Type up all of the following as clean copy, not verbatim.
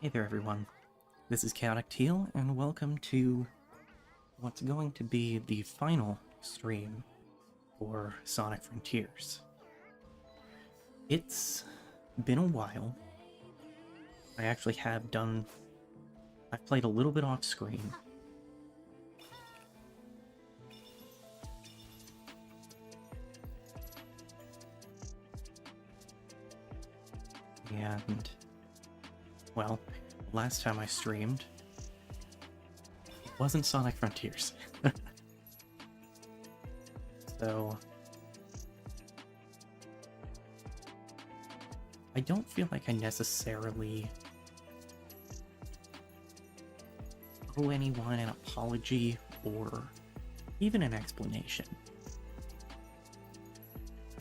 Hey there everyone, this is Chaotic Teal, and welcome to what's going to be the final stream for Sonic Frontiers. It's been a while. I actually have I've played a little bit off screen. And, well, last time I streamed, it wasn't Sonic Frontiers. So, I don't feel like I necessarily owe anyone an apology or even an explanation.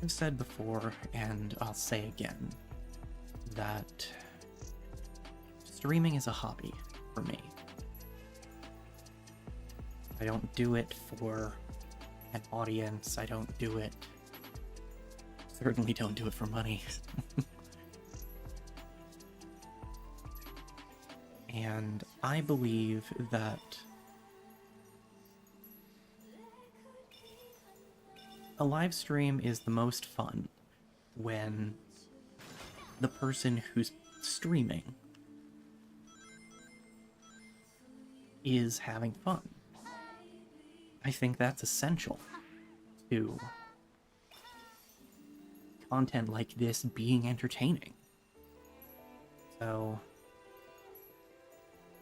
I've said before, and I'll say again, that streaming is a hobby for me. I don't do it for an audience, certainly don't do it for money. And I believe that a live stream is the most fun when the person who's streaming is having fun. I think that's essential to content like this being entertaining. So,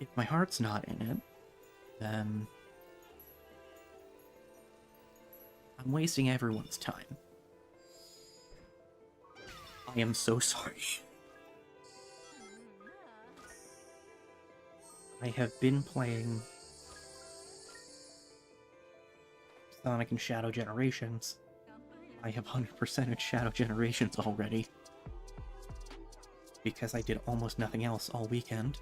if my heart's not in it, then I'm wasting everyone's time. I am so sorry. I have been playing Sonic and Shadow Generations. I have 100%ed Shadow Generations already, because I did almost nothing else all weekend.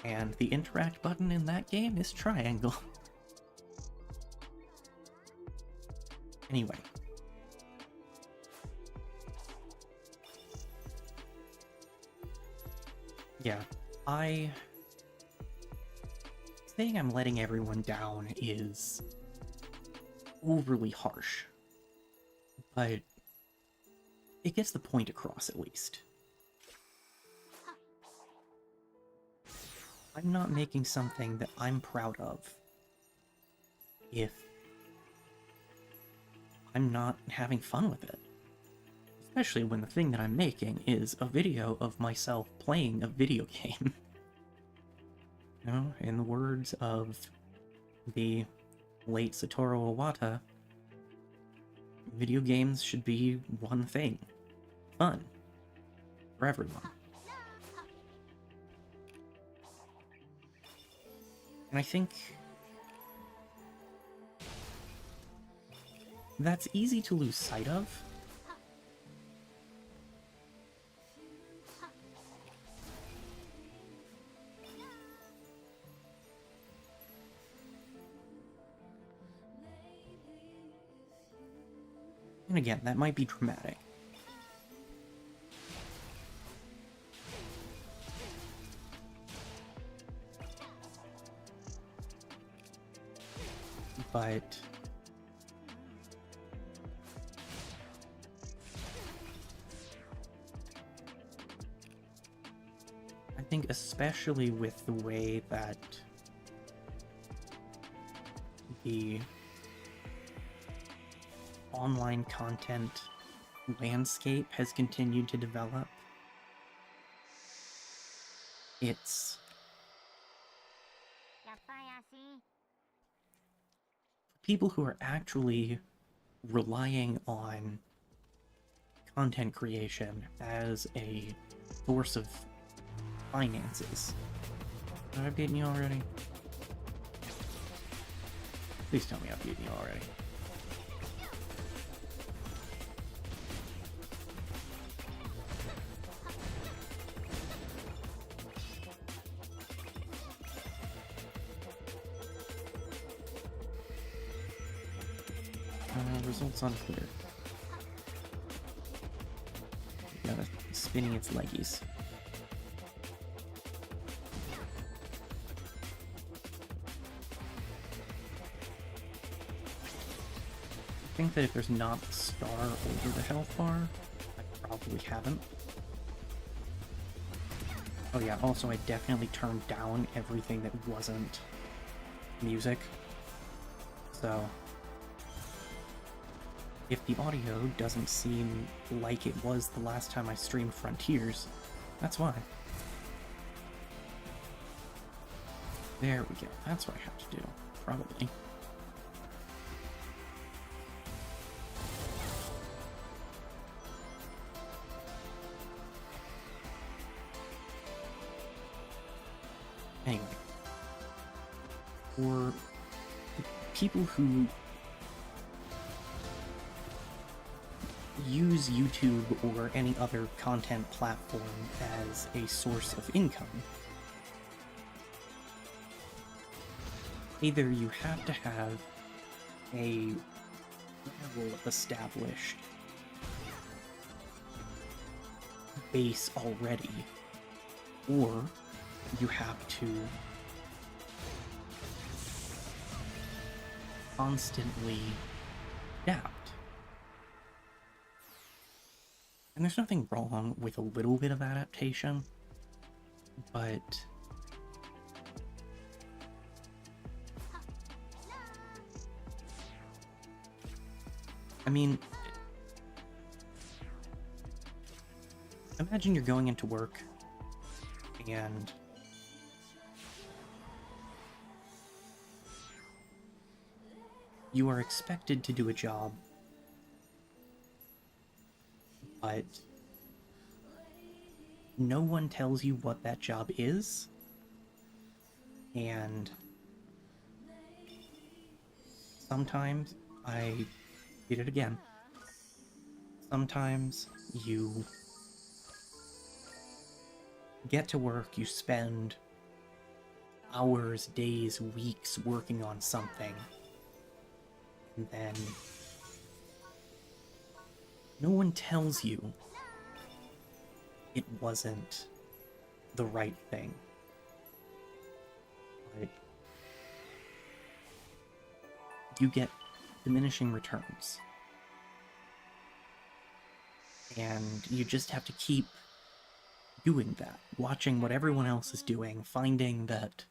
And the interact button in that game is triangle. Anyway. Yeah, saying I'm letting everyone down is overly harsh, but it gets the point across at least. I'm not making something that I'm proud of if I'm not having fun with it. Especially when the thing that I'm making is a video of myself playing a video game. You know, in the words of the late Satoru Iwata, video games should be one thing. Fun. For everyone. And I think that's easy to lose sight of. And again, that might be dramatic. But I think especially with the way that the online content landscape has continued to develop, it's people who are actually relying on content creation as a source of finances. Did I update you already? Please tell me I've beaten you already. Results unclear. Got it spinning its leggies. think that if there's not the star over the health bar, I probably haven't. Oh yeah, also I definitely turned down everything that wasn't music. So if the audio doesn't seem like it was the last time I streamed Frontiers, that's why. There we go. That's what I have to do. Probably. Anyway. For people who use YouTube or any other content platform as a source of income, either you have to have a well-established base already, or you have to constantly adapt. And there's nothing wrong with a little bit of adaptation, but I mean, imagine you're going into work and you are expected to do a job, but no one tells you what that job is, and sometimes I did it again. Sometimes you get to work, you spend hours, days, weeks working on something, and then no one tells you it wasn't the right thing. But you get diminishing returns. And you just have to keep doing that, watching what everyone else is doing, finding that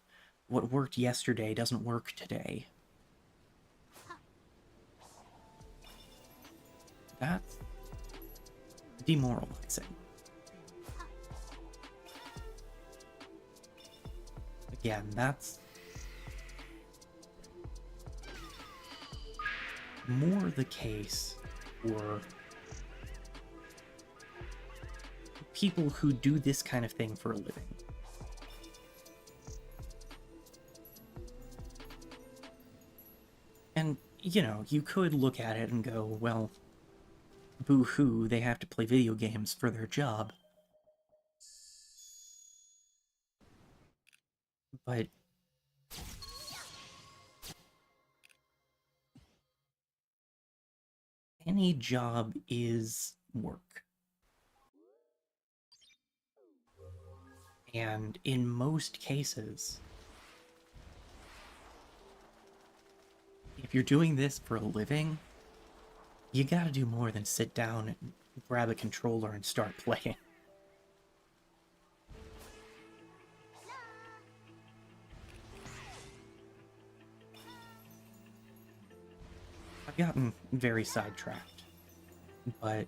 what worked yesterday doesn't work today. That's demoralizing. Again, that's more the case for people who do this kind of thing for a living. And, you know, you could look at it and go, well, boo-hoo, they have to play video games for their job. But any job is work. And in most cases, if you're doing this for a living, you gotta do more than sit down and grab a controller and start playing. I've gotten very sidetracked, but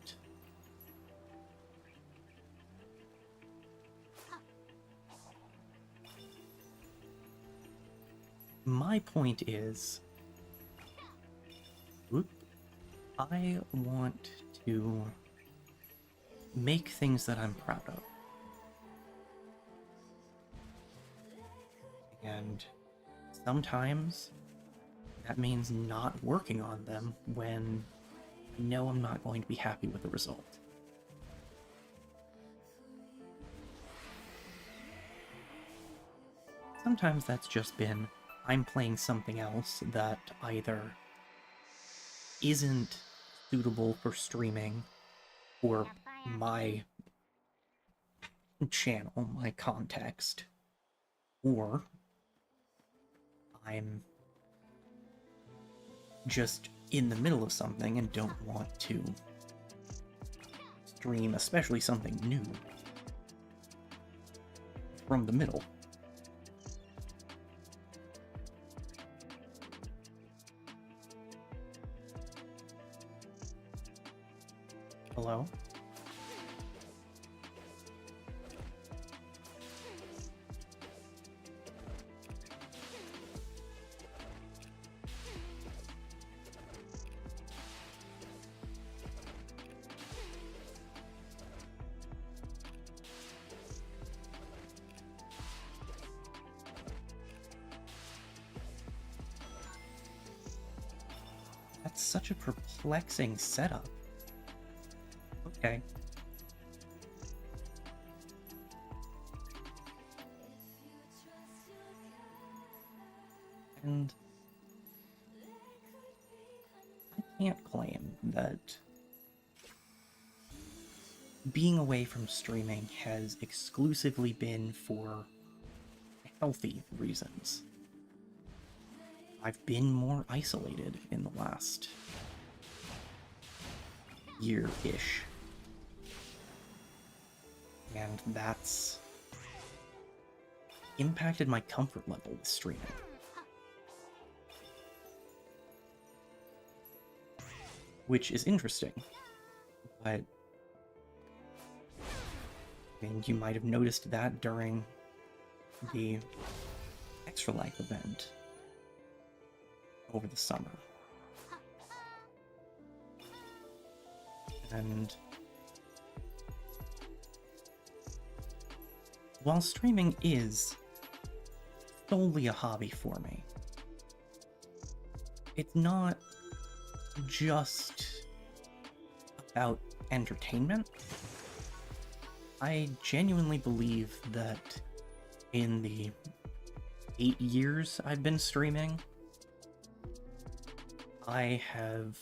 my point is, I want to make things that I'm proud of. And sometimes that means not working on them when I know I'm not going to be happy with the result. Sometimes that's just been, I'm playing something else that either isn't suitable for streaming or my channel, my context, or I'm just in the middle of something and don't want to stream, especially something new, from the middle. Hello? That's such a perplexing setup. Okay. And I can't claim that being away from streaming has exclusively been for healthy reasons. I've been more isolated in the last year-ish. And that's impacted my comfort level with streaming. Which is interesting, but I mean, you might have noticed that during the Extra Life event over the summer. And while streaming is solely a hobby for me, it's not just about entertainment. I genuinely believe that in the 8 years I've been streaming, I have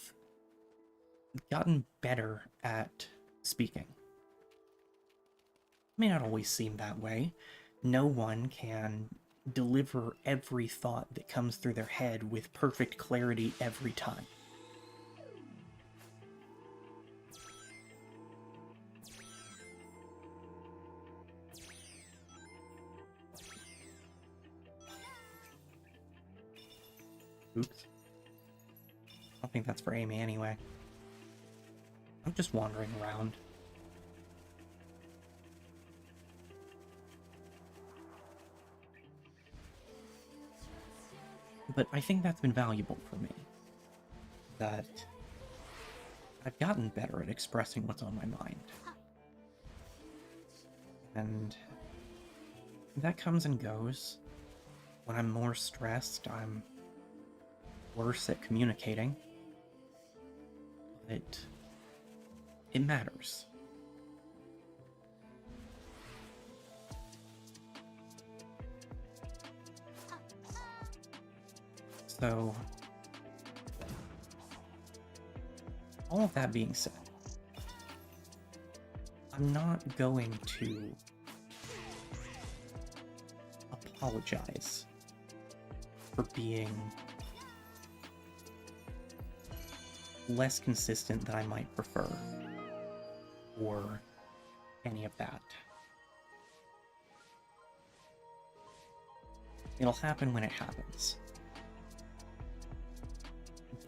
gotten better at speaking. It may not always seem that way. No one can deliver every thought that comes through their head with perfect clarity every time. Oops. I don't think that's for Amy anyway. I'm just wandering around. But I think that's been valuable for me. That I've gotten better at expressing what's on my mind. And that comes and goes. When I'm more stressed, I'm worse at communicating. But it matters. So, all of that being said, I'm not going to apologize for being less consistent than I might prefer, or any of that. It'll happen when it happens.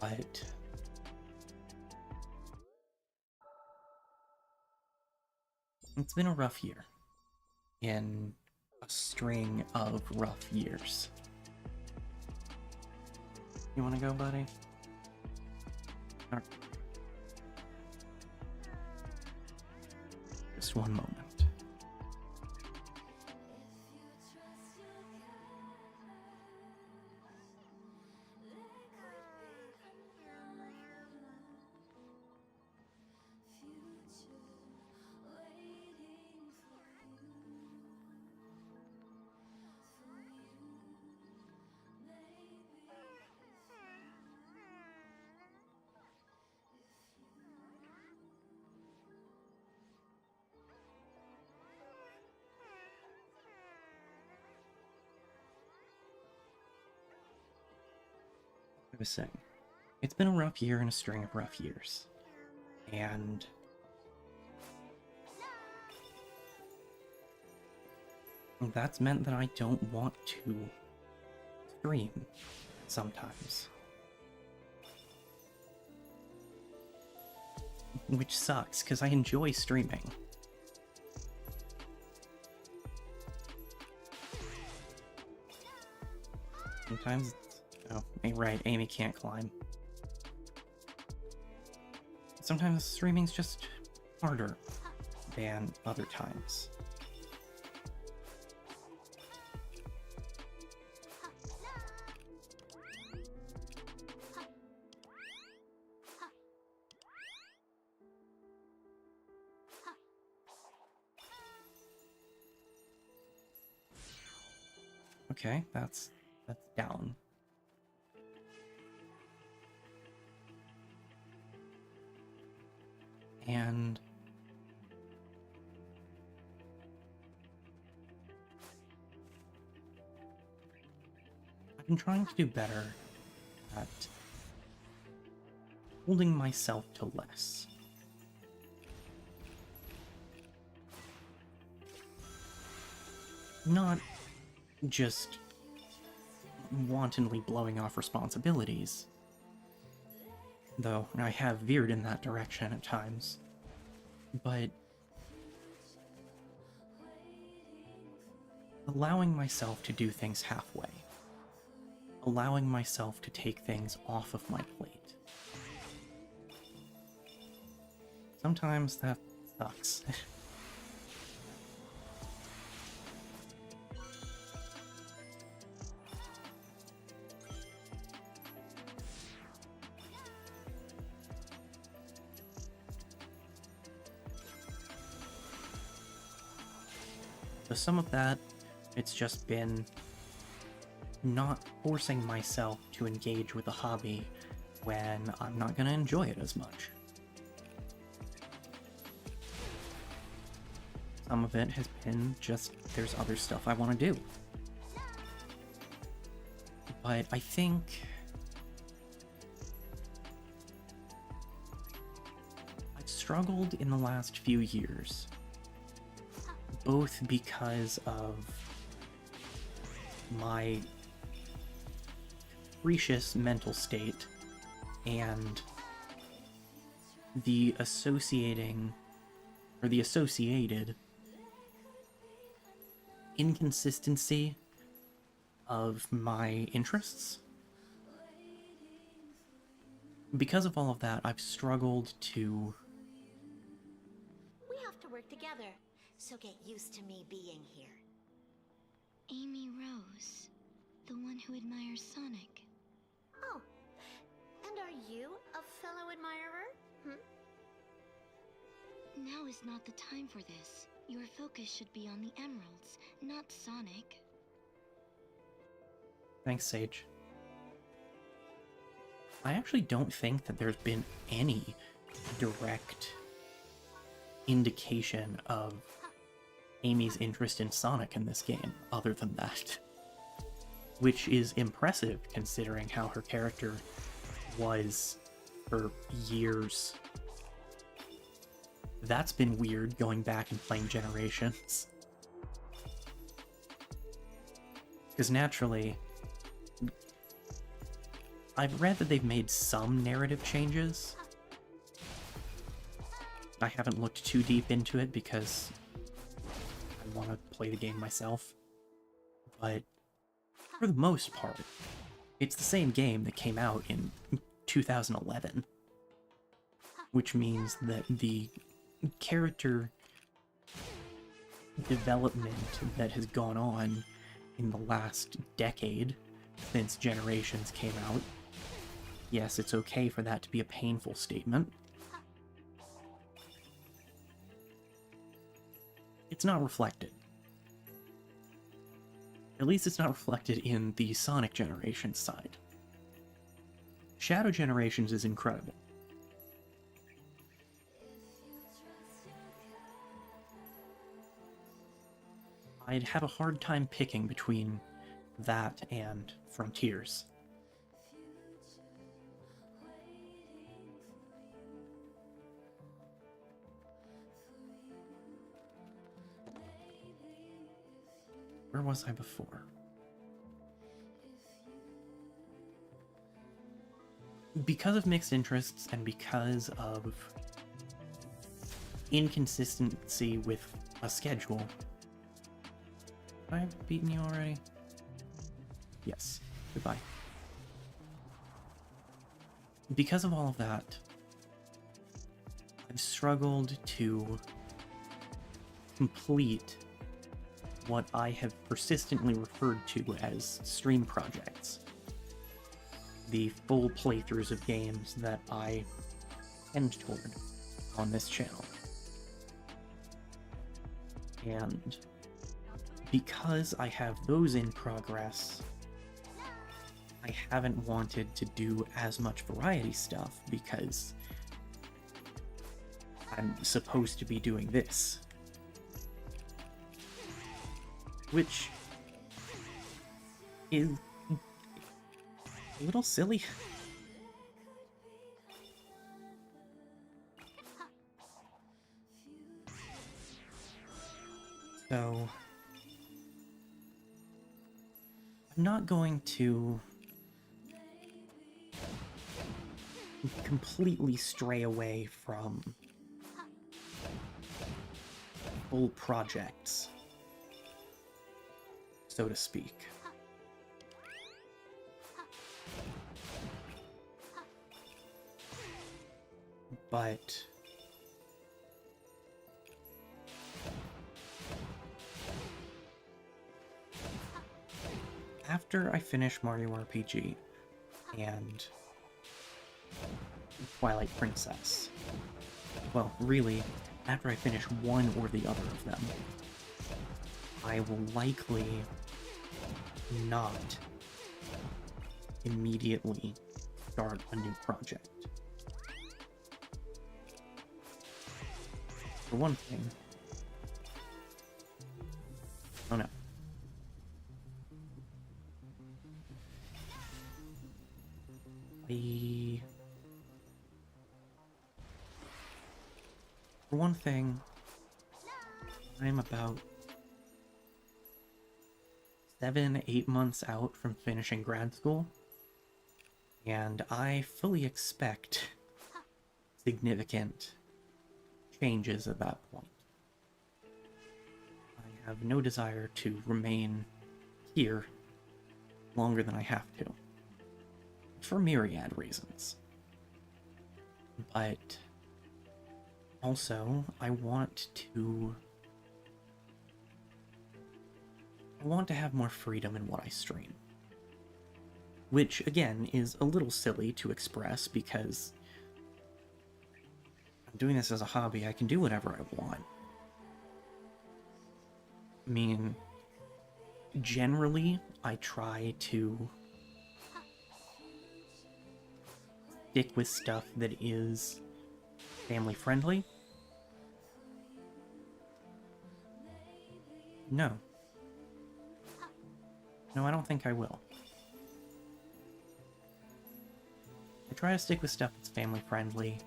But it's been a rough year in a string of rough years. You wanna go, buddy? All right. Just one moment. I was saying, It's been a rough year and a string of rough years. And that's meant that I don't want to stream sometimes. Which sucks, because I enjoy streaming. Sometimes... Oh, right, Amy can't climb. Sometimes streaming's just harder than other times. Okay, that's down. And I've been trying to do better at holding myself to less. Not just wantonly blowing off responsibilities, though I have veered in that direction at times, but allowing myself to do things halfway, allowing myself to take things off of my plate. Sometimes that sucks. So some of that, it's just been not forcing myself to engage with a hobby when I'm not going to enjoy it as much. Some of it has been just, there's other stuff I want to do. But I think I've struggled in the last few years, both because of my capricious mental state and the associated inconsistency of my interests. Because of all of that, I've struggled to... We have to work together, so get used to me being here. Amy Rose, the one who admires Sonic. Oh, and are you a fellow admirer? Now is not the time for this. Your focus should be on the emeralds, not Sonic. Thanks, Sage. I actually don't think that there's been any direct indication of Amy's interest in Sonic in this game, other than that. Which is impressive, considering how her character was for years. That's been weird, going back and playing Generations. Because naturally, I've read that they've made some narrative changes. I haven't looked too deep into it because I want to play the game myself. But for the most part, it's the same game that came out in 2011. Which means that the character development that has gone on in the last decade since Generations came out, yes, it's okay for that to be a painful statement. It's not reflected. At least it's not reflected in the Sonic Generations side. Shadow Generations is incredible. I'd have a hard time picking between that and Frontiers. Where was I before? Because of mixed interests and because of inconsistency with a schedule. Have I beaten you already? Yes. Goodbye. Because of all of that, I've struggled to complete what I have persistently referred to as stream projects. The full playthroughs of games that I tend toward on this channel. And because I have those in progress, I haven't wanted to do as much variety stuff because I'm supposed to be doing this. Which is a little silly. So, I'm not going to completely stray away from full projects, so to speak. But after I finish Mario RPG and Twilight Princess, well, really, after I finish one or the other of them, I will likely not immediately start a new project. For one thing, oh no. For one thing, I'm about 7-8 months out from finishing grad school, and I fully expect significant changes at that point. I have no desire to remain here longer than I have to, for myriad reasons. But also, I want to have more freedom in what I stream. Which, again, is a little silly to express because I'm doing this as a hobby. I can do whatever I want. I mean, generally, I try to stick with stuff that is family friendly. No. No, I don't think I will. I try to stick with stuff that's family friendly.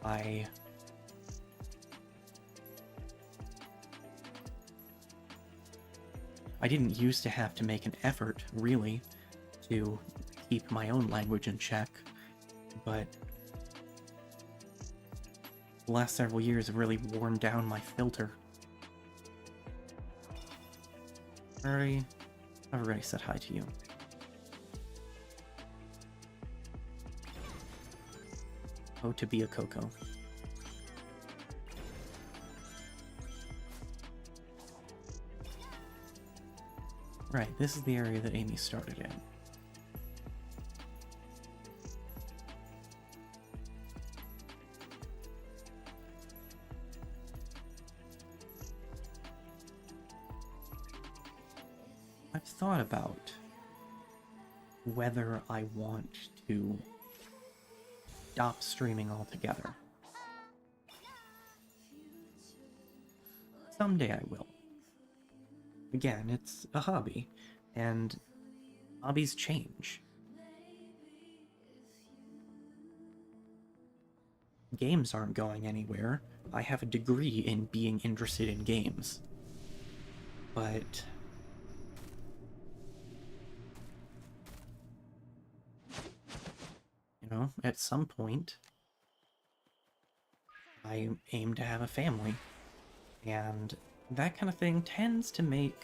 I didn't used to have to make an effort, really, to keep my own language in check, but the last several years have really worn down my filter. I've already said hi to you. Oh, to be a Coco. Right, this is the area that Amy started in. I've thought about whether I want to stop streaming altogether. Someday I will. Again, it's a hobby, and hobbies change. Games aren't going anywhere. I have a degree in being interested in games. But know, at some point, I aim to have a family, and that kind of thing tends to make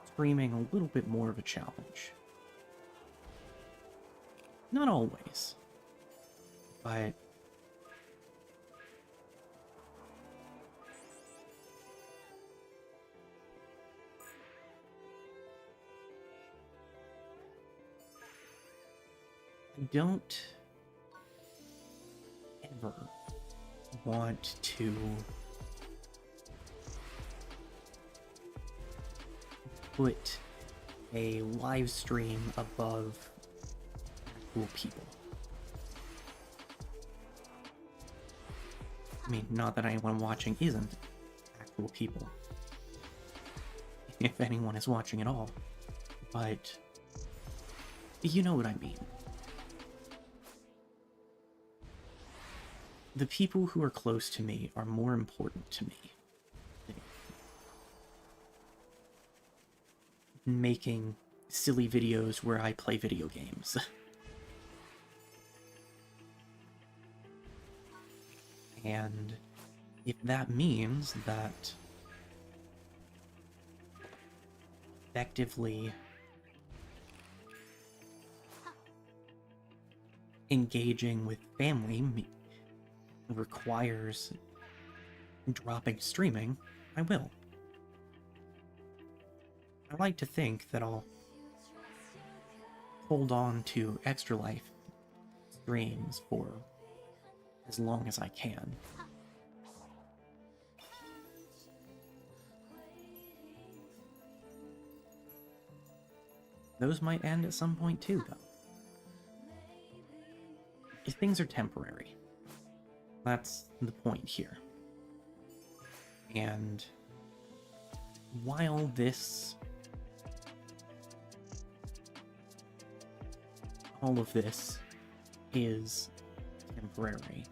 streaming a little bit more of a challenge. Not always, but I don't ever want to put a live stream above actual people. I mean, not that anyone watching isn't actual people, if anyone is watching at all, but you know what I mean. The people who are close to me are more important to me than making silly videos where I play video games. And if that means that effectively engaging with family requires dropping streaming, I will. I like to think that I'll hold on to Extra Life streams for as long as I can. Those might end at some point too, though. If things are temporary. That's the point here. And while all of this is temporary,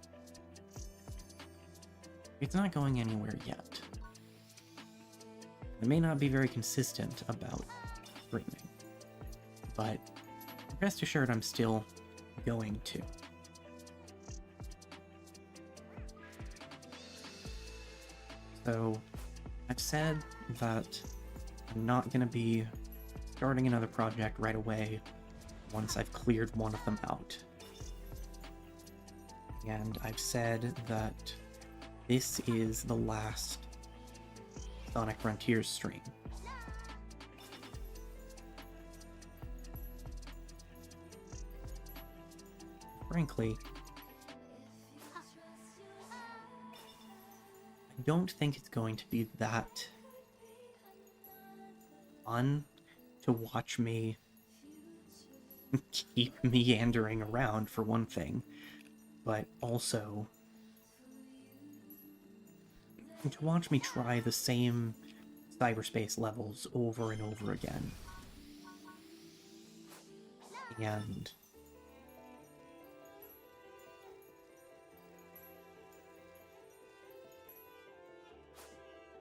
it's not going anywhere yet. I may not be very consistent about streaming, but rest assured I'm still going to. So, I've said that I'm not going to be starting another project right away once I've cleared one of them out. And I've said that this is the last Sonic Frontiers stream. Frankly, I don't think it's going to be that fun to watch me keep meandering around, for one thing, but also to watch me try the same cyberspace levels over and over again. And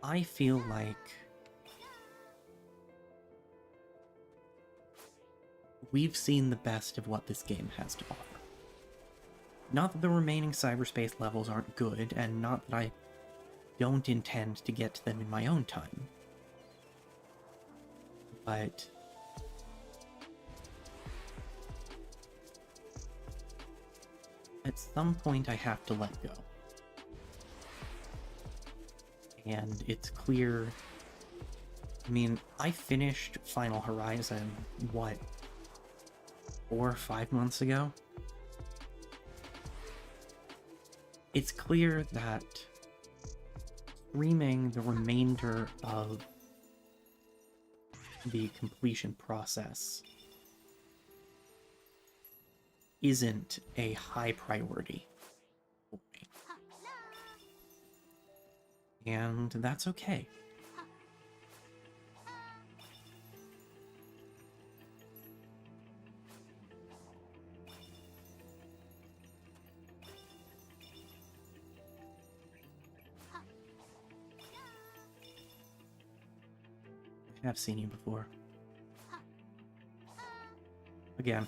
I feel like we've seen the best of what this game has to offer. Not that the remaining cyberspace levels aren't good, and not that I don't intend to get to them in my own time. But at some point I have to let go. And it's clear, I mean, I finished Final Horizon, what, 4 or 5 months ago? It's clear that streaming the remainder of the completion process isn't a high priority for me. And that's okay. I have seen you before. Again,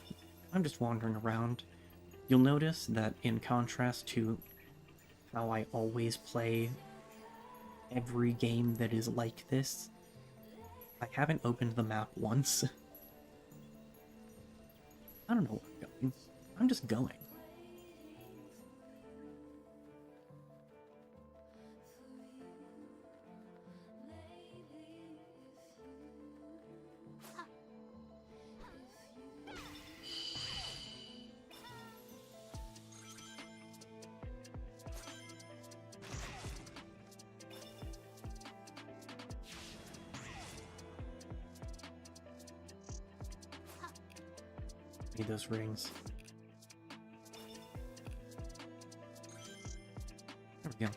I'm just wandering around, You'll notice that in contrast to how I always play every game that is like this, I haven't opened the map once. I don't know where I'm going. I'm just going. Need those rings. There we go.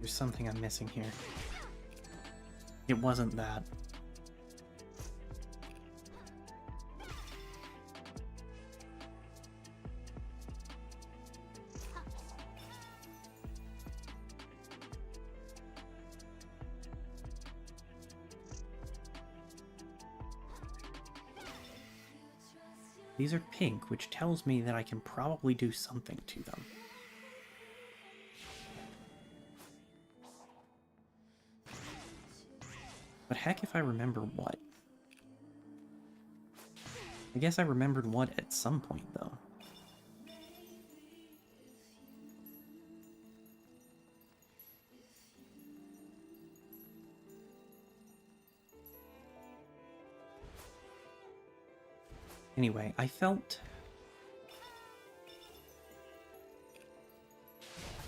There's something I'm missing here. It wasn't that. These are pink, which tells me that I can probably do something to them. But heck if I remember what. I guess I remembered what at some point, though. Anyway, I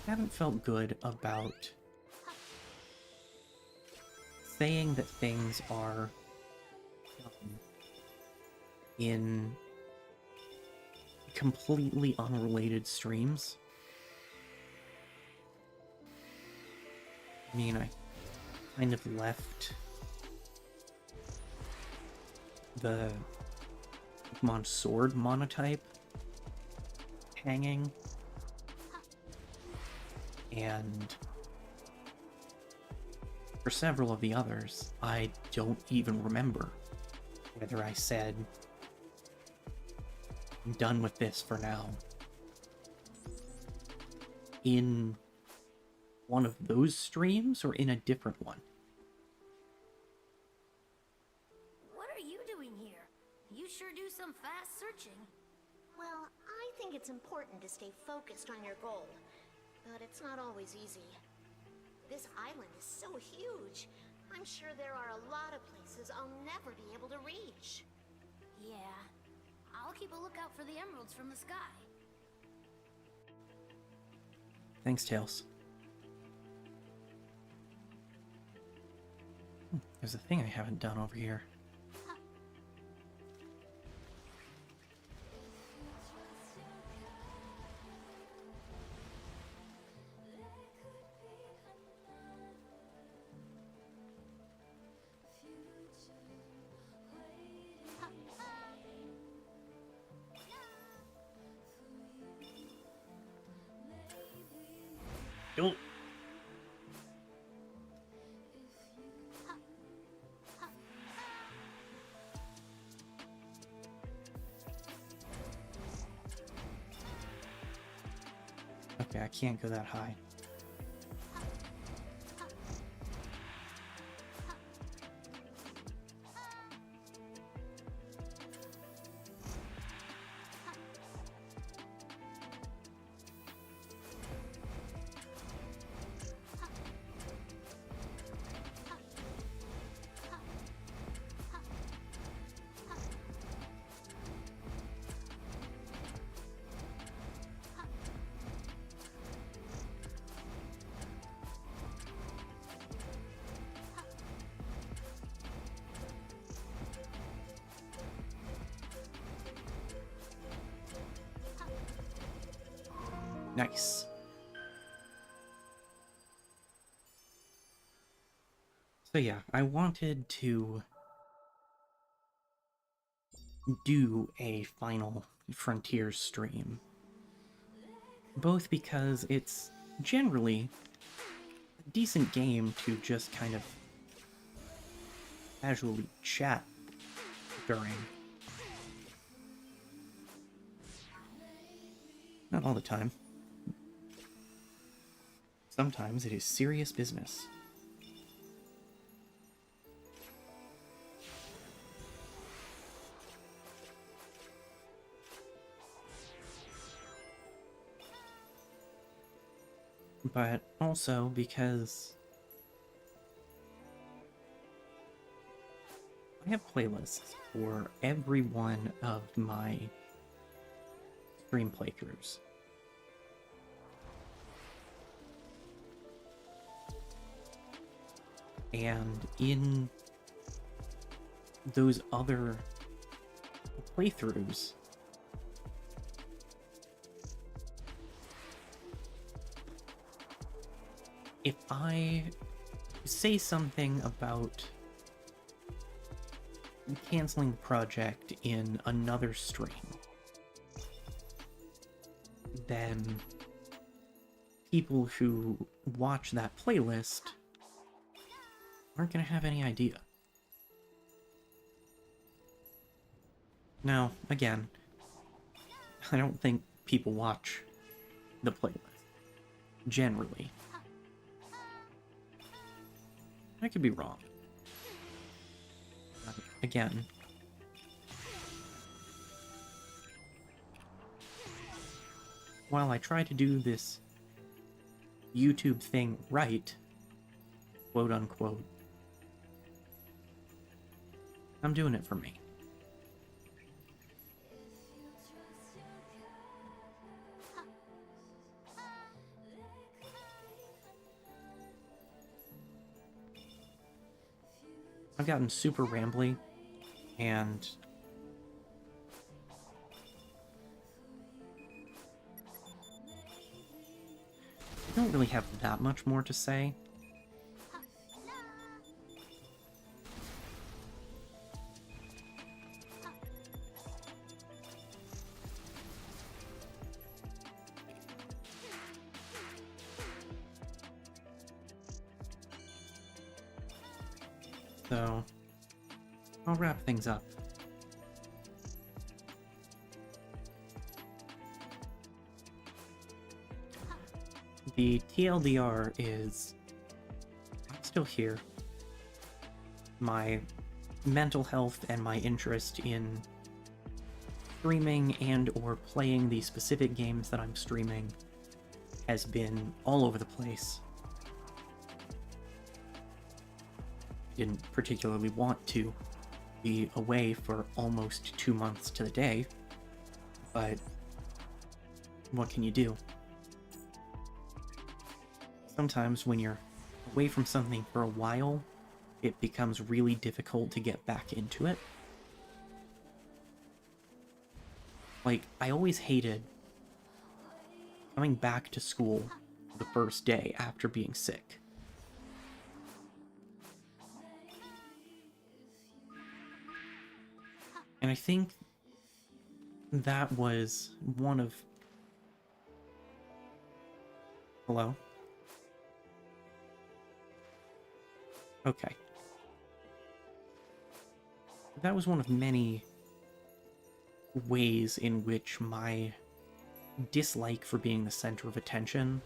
haven't felt good about saying that things are in completely unrelated streams. I mean, I kind of left the Pokemon Sword monotype hanging, and for several of the others, I don't even remember whether I said, I'm done with this for now, in one of those streams or in a different one. What are you doing here? You sure do some fast searching. Well, I think it's important to stay focused on your goal, but it's not always easy. This island is so huge. I'm sure there are a lot of places I'll never be able to reach. Yeah, I'll keep a lookout for the emeralds from the sky. Thanks, Tails. There's a thing I haven't done over here. Don't. Okay, I can't go that high. Nice. So yeah, I wanted to do a final Frontiers stream both because it's generally a decent game to just kind of casually chat during. Not all the time. Sometimes it is serious business. But also because I have playlists for every one of my stream playthroughs. And in those other playthroughs, if I say something about canceling the project in another stream, then people who watch that playlist aren't going to have any idea. Now, again, I don't think people watch the playlist, generally. I could be wrong. Again, while I try to do this YouTube thing right, quote unquote, I'm doing it for me. I've gotten super rambly, and I don't really have that much more to say. So, I'll wrap things up. The TLDR is, I'm still here. My mental health and my interest in streaming and or playing the specific games that I'm streaming has been all over the place. Didn't particularly want to be away for almost 2 months to the day, but what can you do? Sometimes when you're away from something for a while, it becomes really difficult to get back into it. Like, I always hated coming back to school the first day after being sick. And I think that was one of... Hello? Okay. That was one of many ways in which my dislike for being the center of attention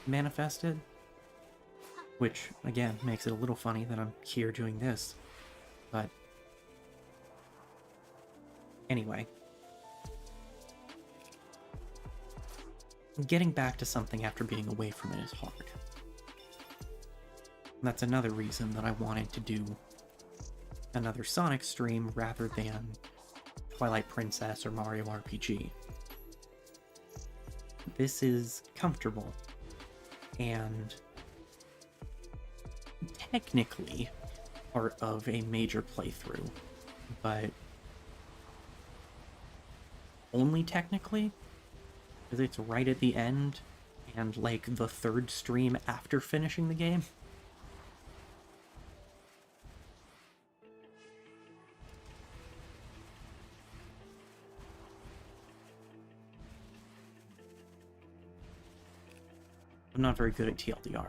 manifested. Which, again, makes it a little funny that I'm here doing this. But anyway. Getting back to something after being away from it is hard. That's another reason that I wanted to do another Sonic stream rather than Twilight Princess or Mario RPG. This is comfortable, and technically part of a major playthrough, but only technically, because it's right at the end and like the third stream after finishing the game. I'm not very good at TLDR.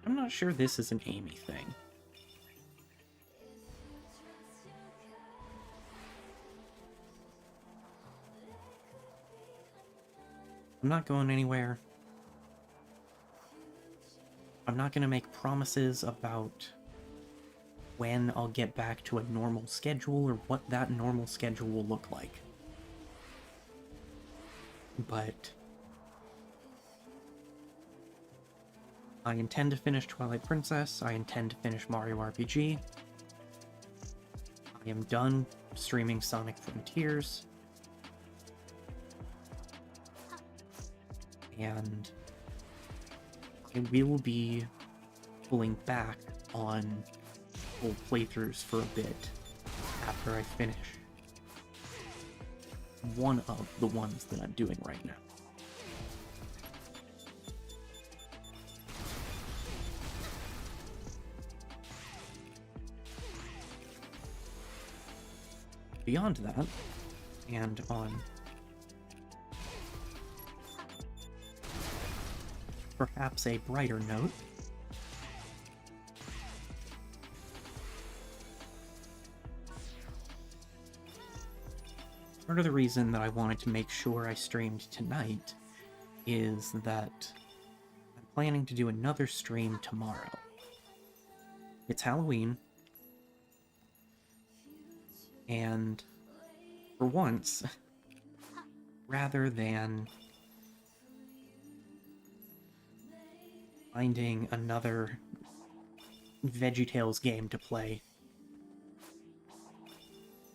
I'm not sure this is an Amy thing. I'm not going anywhere. I'm not going to make promises about when I'll get back to a normal schedule or what that normal schedule will look like. But I intend to finish Twilight Princess. I intend to finish Mario RPG. I am done streaming Sonic Frontiers. And I will be pulling back on full playthroughs for a bit after I finish one of the ones that I'm doing right now. Beyond that, and on perhaps a brighter note, part of the reason that I wanted to make sure I streamed tonight is that I'm planning to do another stream tomorrow. It's Halloween, and for once, rather than finding another VeggieTales game to play,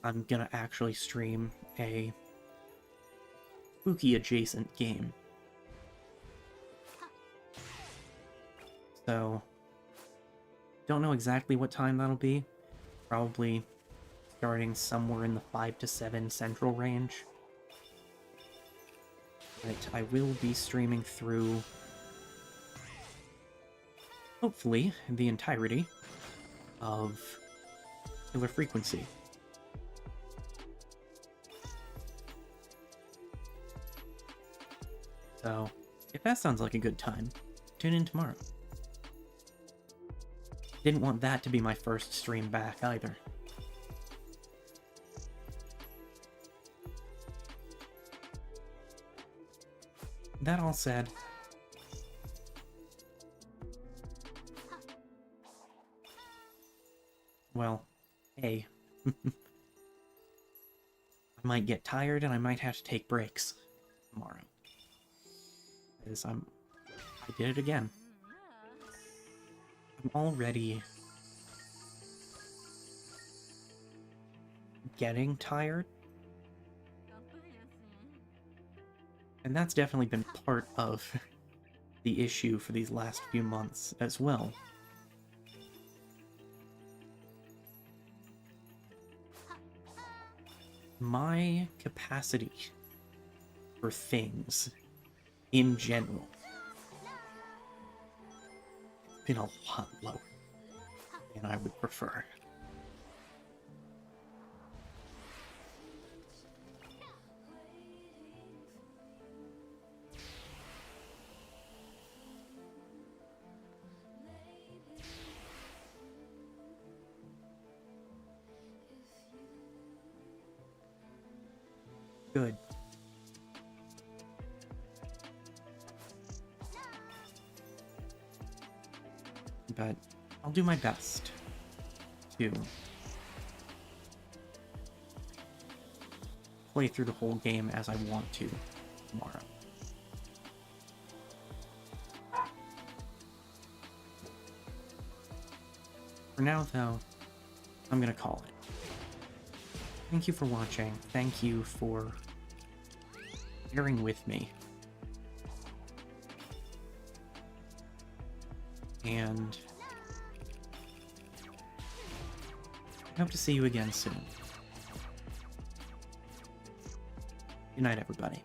I'm gonna actually stream a spooky adjacent game. So, don't know exactly what time that'll be. Probably starting somewhere in the 5 to 7 central range. But I will be streaming through, hopefully, the entirety of Killer Frequency. So, if that sounds like a good time, tune in tomorrow. Didn't want that to be my first stream back either. That all said, well, hey, I might get tired and I might have to take breaks tomorrow. Because I did it again. I'm already getting tired. And that's definitely been part of the issue for these last few months as well. My capacity for things in general has been a lot lower than I would prefer. Good. But I'll do my best to play through the whole game as I want to tomorrow. For now, though, I'm gonna call it. Thank you for watching. Thank you for bearing with me. And I hope to see you again soon. Good night, everybody.